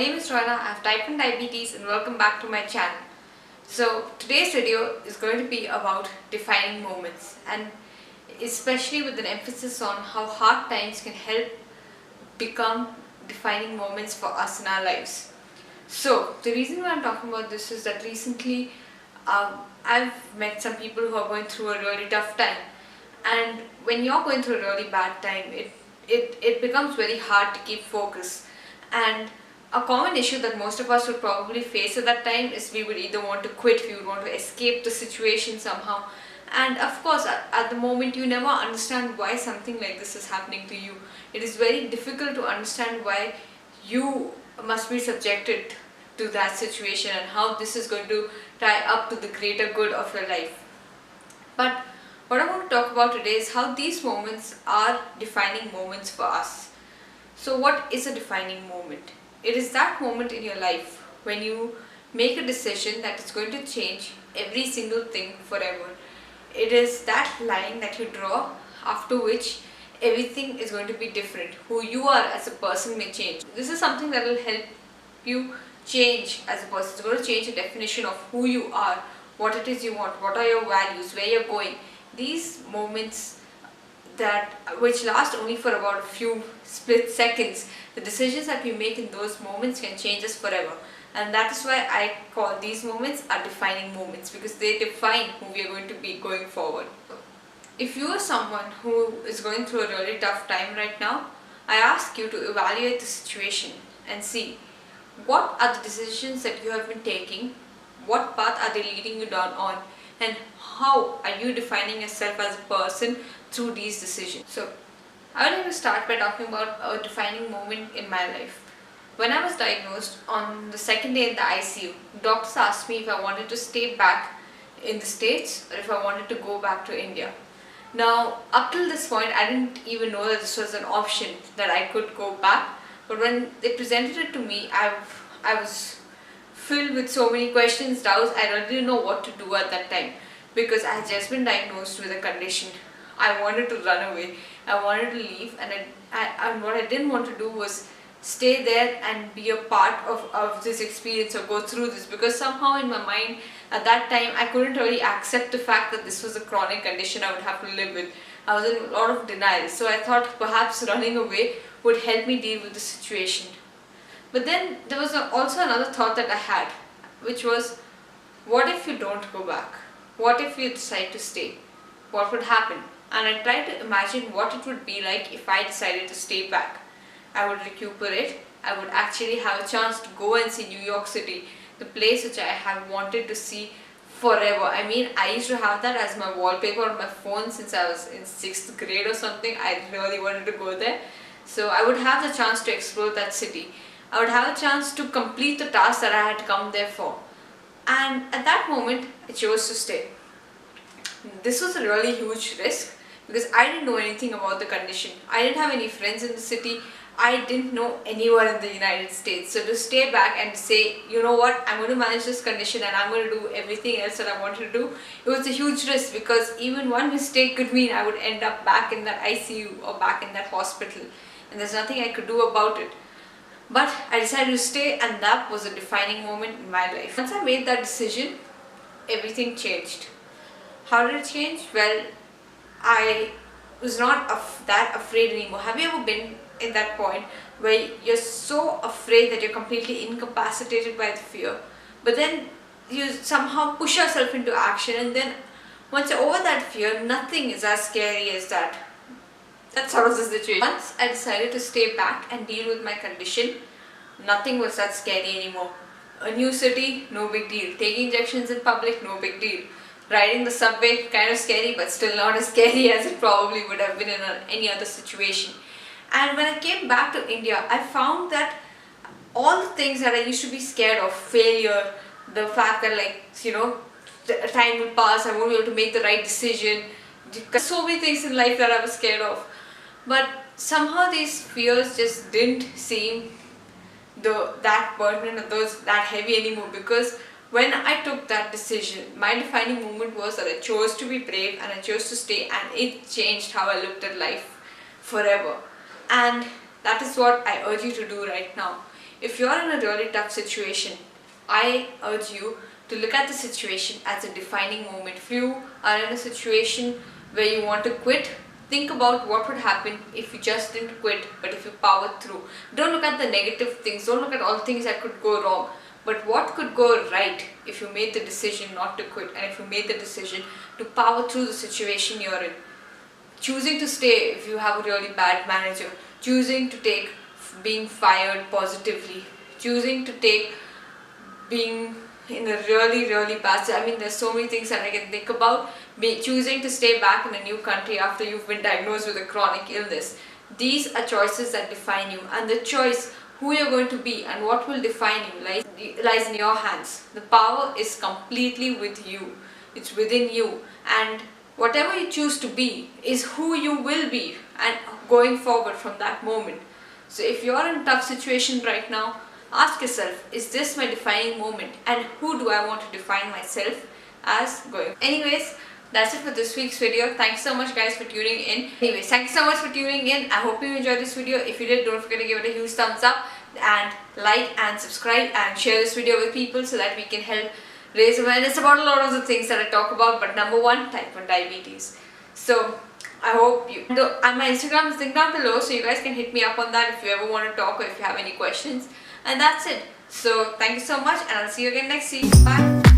name is Royina, I have type 1 diabetes and welcome back to my channel. So today's video is going to be about defining moments, and especially with an emphasis on how hard times can help become defining moments for us in our lives. So the reason why I'm talking about this is that recently I've met some people who are going through a really tough time, and when you're going through a really bad time, it becomes very hard to keep focus. And a common issue that most of us would probably face at that time is we would either want to quit, we would want to escape the situation somehow. And of course, at the moment, you never understand why something like this is happening to you. It is very difficult to understand why you must be subjected to that situation and how this is going to tie up to the greater good of your life. But what I want to talk about today is how these moments are defining moments for us. So what is a defining moment? It is that moment in your life when you make a decision that is going to change every single thing forever. It is that line that you draw after which everything is going to be different. Who you are as a person may change. This is something that will help you change as a person. It's going to change the definition of who you are, what it is you want, what are your values, where you're going. These moments which last only for about a few split seconds, the decisions that we make in those moments can change us forever. And that is why I call these moments are defining moments, because they define who we are going to be going forward. If you are someone who is going through a really tough time right now, I ask you to evaluate the situation and see what are the decisions that you have been taking, what path are they leading you down on, and how are you defining yourself as a person through these decisions. So I would like to start by talking about a defining moment in my life. When I was diagnosed on the second day in the ICU, doctors asked me if I wanted to stay back in the States or if I wanted to go back to India. Now, up till this point, I didn't even know that this was an option, that I could go back. But when they presented it to me, I was filled with so many questions, doubts. I didn't know what to do at that time, because I had just been diagnosed with a condition. I wanted to run away. I wanted to leave, and what I didn't want to do was stay there and be a part of this experience or go through this, because somehow in my mind at that time I couldn't really accept the fact that this was a chronic condition I would have to live with. I was in a lot of denial, so I thought perhaps running away would help me deal with the situation. But then there was also another thought that I had, which was, what if you don't go back? What if you decide to stay? What would happen? And I tried to imagine what it would be like if I decided to stay back. I would recuperate. I would actually have a chance to go and see New York City, the place which I have wanted to see forever. I mean, I used to have that as my wallpaper on my phone since I was in 6th grade or something. I really wanted to go there. So I would have the chance to explore that city. I would have a chance to complete the task that I had come there for. And at that moment, I chose to stay. This was a really huge risk because I didn't know anything about the condition. I didn't have any friends in the city. I didn't know anyone in the United States. So to stay back and say, you know what, I'm going to manage this condition and I'm going to do everything else that I wanted to do, it was a huge risk, because even one mistake could mean I would end up back in that ICU or back in that hospital, and there's nothing I could do about it. But I decided to stay, and that was a defining moment in my life. Once I made that decision, everything changed. How did it change? Well, I was not that afraid anymore. Have you ever been in that point where you're so afraid that you're completely incapacitated by the fear, but then you somehow push yourself into action, and then once you're over that fear, nothing is as scary as that? That's sort of the situation. Once I decided to stay back and deal with my condition, nothing was that scary anymore. A new city, no big deal. Taking injections in public, no big deal. Riding the subway, kind of scary, but still not as scary as it probably would have been in any other situation. And when I came back to India, I found that all the things that I used to be scared of, failure, the fact that the time will pass, I won't be able to make the right decision, so many things in life that I was scared of. But somehow these fears just didn't seem that burden or that heavy anymore, because when I took that decision, my defining moment was that I chose to be brave and I chose to stay, and it changed how I looked at life forever. And that is what I urge you to do right now. if you're in a really tough situation, I urge you to look at the situation as a defining moment. If you are in a situation where you want to quit, think about what would happen if you just didn't quit, but if you powered through. Don't look at the negative things, don't look at all things that could go wrong, but what could go right if you made the decision not to quit and if you made the decision to power through the situation you're in. Choosing to stay if you have a really bad manager, choosing to take being fired positively, choosing to take being in a really bad, I mean, there's so many things that I can think about. Choosing to stay back in a new country after you've been diagnosed with a chronic illness. These are choices that define you, and the choice who you're going to be and what will define you lies in your hands. The power is completely with you. It's within you, and whatever you choose to be is who you will be, and going forward from that moment. So if you're in a tough situation right now, ask yourself, is this my defining moment, and who do I want to define myself as going? Anyways, that's it for this week's video. Thanks so much guys for tuning in. Anyways, thanks so much for tuning in. I hope you enjoyed this video. If you did, don't forget to give it a huge thumbs up and like and subscribe and share this video with people so that we can help raise awareness about a lot of the things that I talk about. But number one, type 1 diabetes. So I hope you, and my Instagram is linked down below, so you guys can hit me up on that if you ever want to talk or if you have any questions. And that's it. So thank you so much, and I'll see you again next week. Bye.